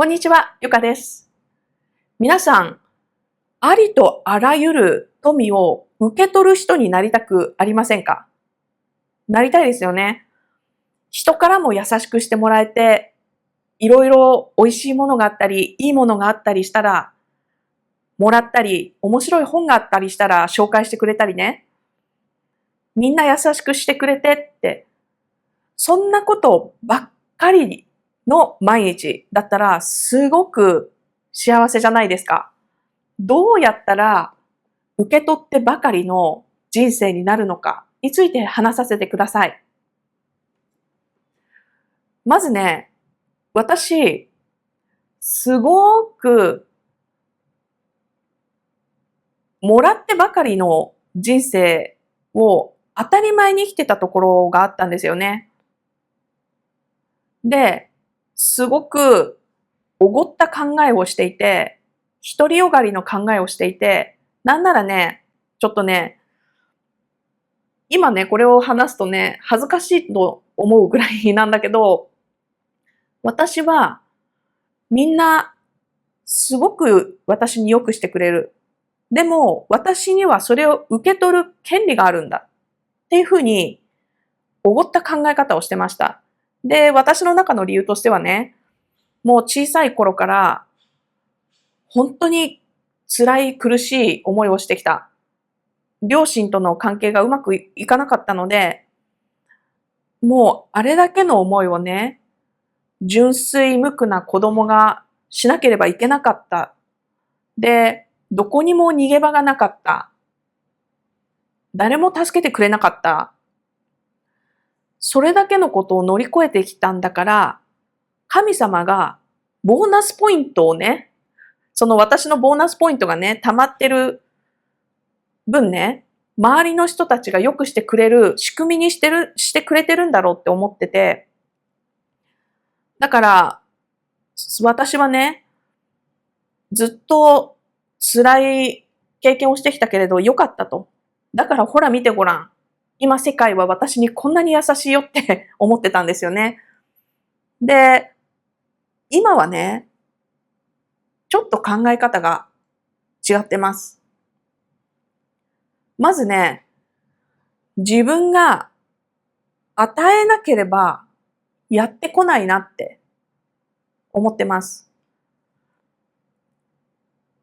こんにちは、ゆかです。皆さん、ありとあらゆる富を受け取る人になりたくありませんか？なりたいですよね。人からも優しくしてもらえて、いろいろ美味しいものがあったり、いいものがあったりしたら、もらったり、面白い本があったりしたら紹介してくれたりね。みんな優しくしてくれてって、そんなことばっかりの毎日だったらすごく幸せじゃないですか。どうやったら受け取ってばかりの人生になるのかについて話させてください。まずね、私、すごくもらってばかりの人生を当たり前に生きてたところがあったんですよね。で、すごくおごった考えをしていて、独りよがりの考えをしていて、なんならね、ちょっとね、今ね、これを話すとね、恥ずかしいと思うぐらいなんだけど、私はみんなすごく私に良くしてくれる。でも、私にはそれを受け取る権利があるんだ。っていうふうに、おごった考え方をしてました。で、私の中の理由としてはね、もう小さい頃から、本当に辛い苦しい思いをしてきた。両親との関係がうまくいかなかったので、もうあれだけの思いをね、純粋無垢な子供がしなければいけなかった。で、どこにも逃げ場がなかった。誰も助けてくれなかった。それだけのことを乗り越えてきたんだから、神様がボーナスポイントをね、その私のボーナスポイントがね、溜まってる分ね、周りの人たちが良くしてくれる仕組みにしてくれてるんだろうって思ってて、だから、私はね、ずっと辛い経験をしてきたけれど良かったと。だからほら見てごらん。今世界は私にこんなに優しいよって思ってたんですよね。で、今はね、ちょっと考え方が違ってます。まずね、自分が与えなければやってこないなって思ってます。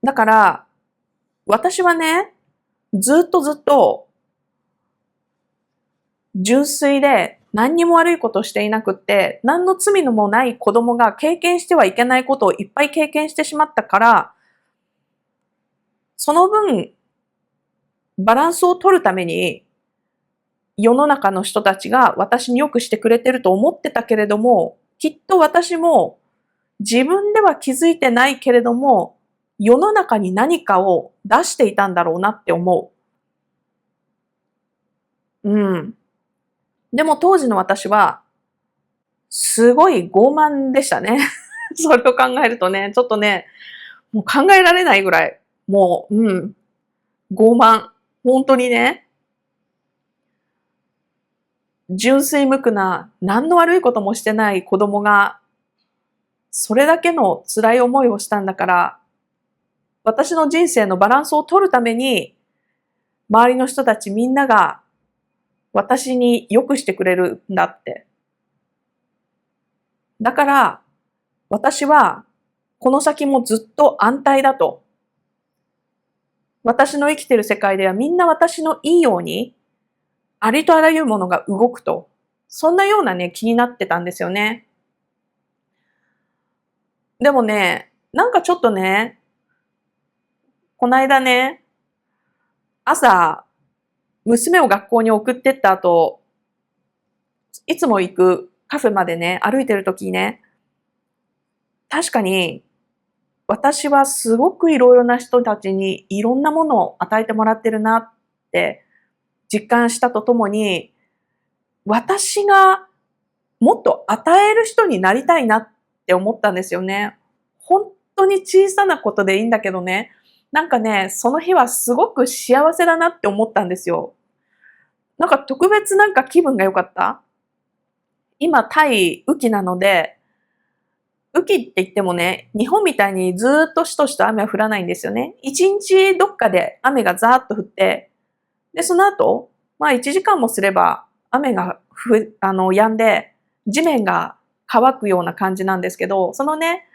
だから、私はね、ずっと純粋で何にも悪いことをしていなくって、何の罪のもない子供が経験してはいけないことをいっぱい経験してしまったから、その分、バランスを取るために、世の中の人たちが私に良くしてくれてると思ってたけれども、きっと私も自分では気づいてないけれども、世の中に何かを出していたんだろうなって思う。うん。でも当時の私は、すごい傲慢でしたね。それを考えるとね、ちょっとね、もう考えられないぐらい、もう、傲慢。本当にね、純粋無垢な、何の悪いこともしてない子供が、それだけの辛い思いをしたんだから、私の人生のバランスを取るために、周りの人たちみんなが私に良くしてくれるんだって。だから、私は、この先もずっと安泰だと。私の生きてる世界ではみんな私のいいように、ありとあらゆるものが動くと。そんなようなね、気になってたんですよね。でもね、なんかちょっとね、こないだね、朝、娘を学校に送ってった後、いつも行くカフェまでね、歩いてる時にね、確かに、私はすごくいろいろな人たちにいろんなものを与えてもらってるなって実感したとともに、私がもっと与える人になりたいなって思ったんですよね。本当に小さなことでいいんだけどね、なんかね、その日はすごく幸せだなって思ったんですよ。なんか特別気分が良かった。今、タイ雨季なので、雨季って言ってもね、日本みたいにずーっとしとしと雨は降らないんですよね。一日どっかで雨がザーッと降って、で、その後、まあ1時間もすれば雨が止んで、地面が乾くような感じなんですけど、そのね、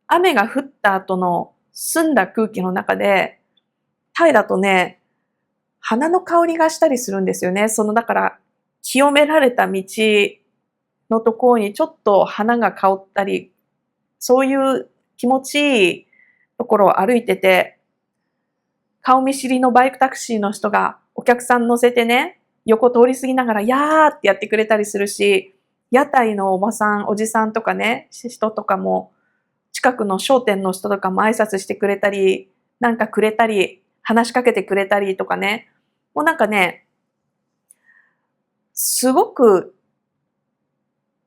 雨が降った後の澄んだ空気の中で、タイだとね、花の香りがしたりするんですよね。だから、清められた道のところにちょっと花が香ったり、そういう気持ちいいところを歩いてて、顔見知りのバイクタクシーの人がお客さん乗せてね、横通り過ぎながら、やーってやってくれたりするし、屋台のおばさん、おじさんとかね、人とかも、近くの商店の人とかも挨拶してくれたり、なんかくれたり、話しかけてくれたりとかね、もうなんかね、すごく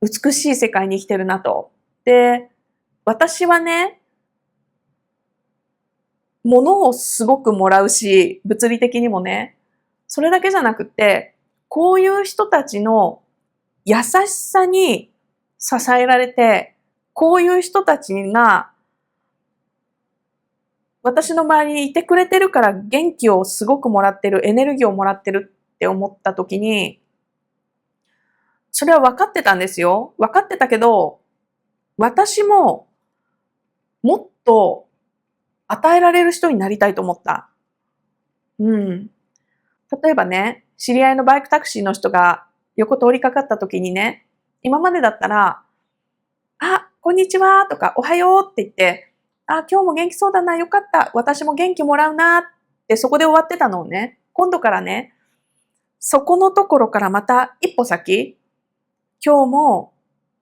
美しい世界に生きてるなと。で、私はね、物をすごくもらうし、物理的にもね、それだけじゃなくて、こういう人たちの優しさに支えられて、こういう人たちが私の周りにいてくれてるから元気をすごくもらってる、エネルギーをもらってるって思った時に、それは分かってたんですよ。分かってたけど、私ももっと与えられる人になりたいと思った。うん。例えばね、知り合いのバイクタクシーの人が横通りかかった時にね、今までだったら、あ、こんにちはとか、おはようって言って、あ、今日も元気そうだな、よかった、私も元気もらうなってそこで終わってたのをね、今度からね、そこのところからまた一歩先、今日も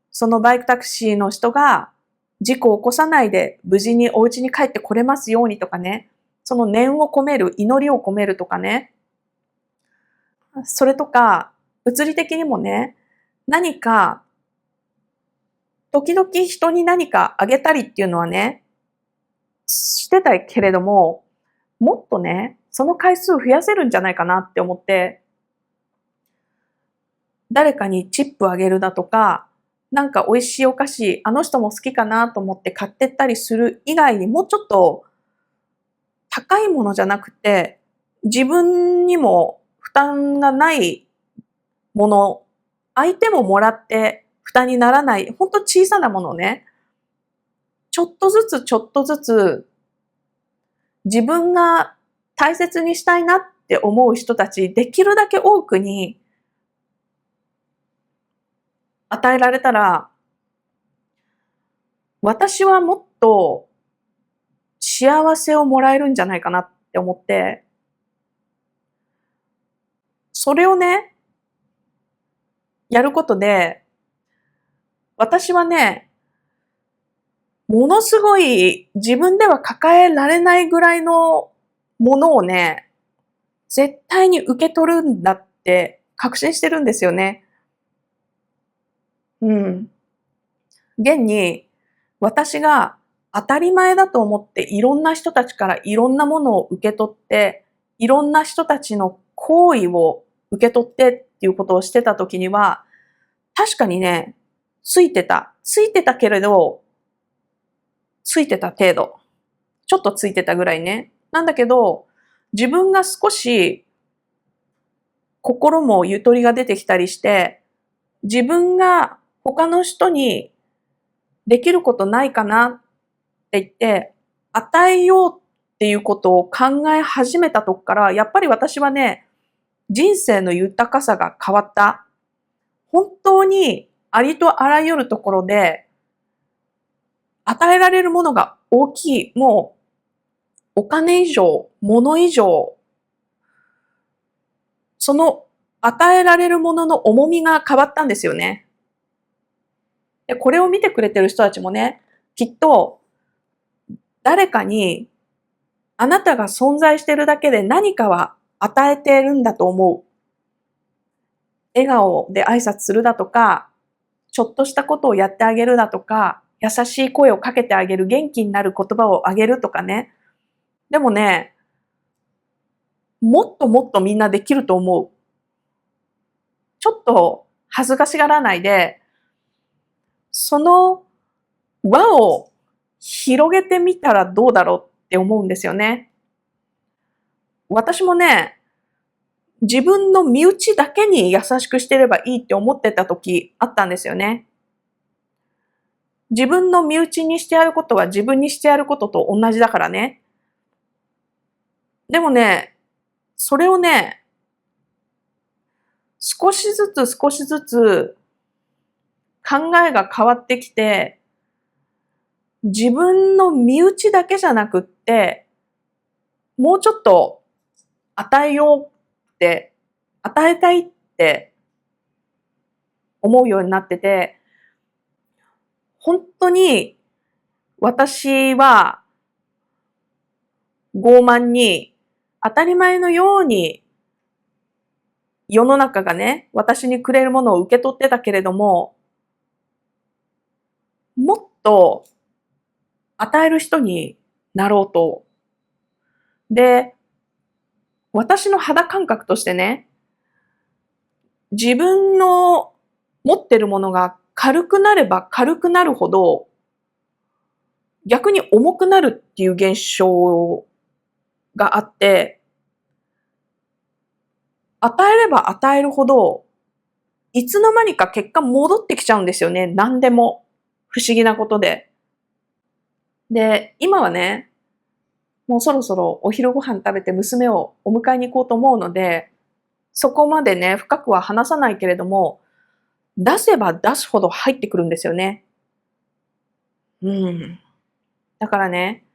そのバイクタクシーの人が事故を起こさないで無事にお家に帰ってこれますようにとかね、その念を込める、祈りを込めるとかね、それとか、物理的にもね、何か、時々人に何かあげたりっていうのはね、してたけれども、もっとね、その回数を増やせるんじゃないかなって思って、誰かにチップあげるだとか、なんか美味しいお菓子、あの人も好きかなと思って買ってったりする以外にもうちょっと高いものじゃなくて、自分にも負担がないもの、相手ももらって負担にならない、ほんと小さなものをね、ちょっとずつちょっとずつ自分が大切にしたいなって思う人たち、できるだけ多くに与えられたら、私はもっと幸せをもらえるんじゃないかなって思って、それをね、やることで、私はね、ものすごい自分では抱えられないぐらいのものをね、絶対に受け取るんだって確信してるんですよね。うん。現に、私が当たり前だと思っていろんな人たちからいろんなものを受け取って、いろんな人たちの行為を受け取ってっていうことをしてた時には、確かにね、ついてた。ついてたけれど、ついてた程度。ちょっとついてたぐらいね。なんだけど、自分が少し心もゆとりが出てきたりして、自分が他の人にできることないかなって言って、与えようっていうことを考え始めたとこから、やっぱり私はね、人生の豊かさが変わった。本当にありとあらゆるところで与えられるものが大きい。もうお金以上、物以上、その与えられるものの重みが変わったんですよね。で、これを見てくれてる人たちもね、きっと誰かにあなたが存在しているだけで何かは与えているんだと思う。笑顔で挨拶するだとか、ちょっとしたことをやってあげるだとか、優しい声をかけてあげる、元気になる言葉をあげるとかね。でもね、もっともっとみんなできると思う。ちょっと恥ずかしがらないで、その輪を広げてみたらどうだろうって思うんですよね。私もね、自分の身内だけに優しくしてればいいって思ってた時あったんですよね。自分の身内にしてやることは自分にしてやることと同じだからね。でもね、それをね、少しずつ少しずつ考えが変わってきて、自分の身内だけじゃなくって、もうちょっと与えようって、与えたいって思うようになってて、本当に私は傲慢に当たり前のように世の中がね、私にくれるものを受け取ってたけれども、もっと与える人になろうと。で、私の肌感覚としてね、自分の持ってるものが軽くなれば軽くなるほど、逆に重くなるっていう現象があって、与えれば与えるほど、いつの間にか結果戻ってきちゃうんですよね。何でも。不思議なことで。で、今はね、もうそろそろお昼ご飯食べて娘をお迎えに行こうと思うので、そこまでね、深くは話さないけれども、出せば出すほど入ってくるんですよね。うん。だからね、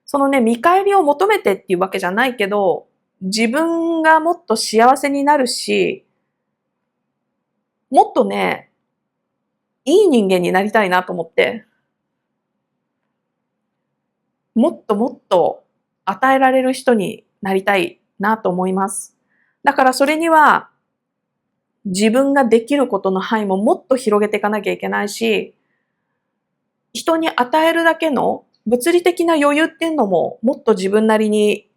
そのね、見返りを求めてっていうわけじゃないけど、自分がもっと幸せになるし、もっとね、いい人間になりたいなと思って、もっともっと与えられる人になりたいなと思います。だからそれには、自分ができることの範囲ももっと広げていかなきゃいけないし、人に与えるだけの物理的な余裕っていうのももっと自分なりに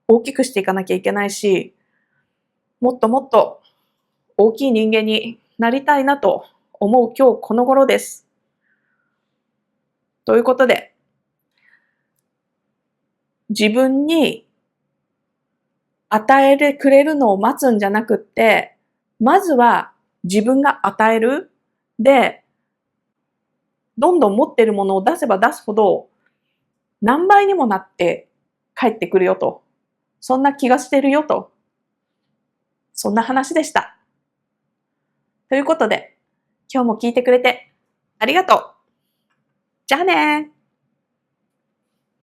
大きくしていかなきゃいけないし、もっともっと大きい人間になりたいなと思う今日この頃です。ということで、自分に与えてくれるのを待つんじゃなくって、まずは自分が与える。で、どんどん持ってるものを出せば出すほど何倍にもなって帰ってくるよと。そんな気がしてるよと。そんな話でした。ということで、今日も聞いてくれてありがとう。じゃあねー。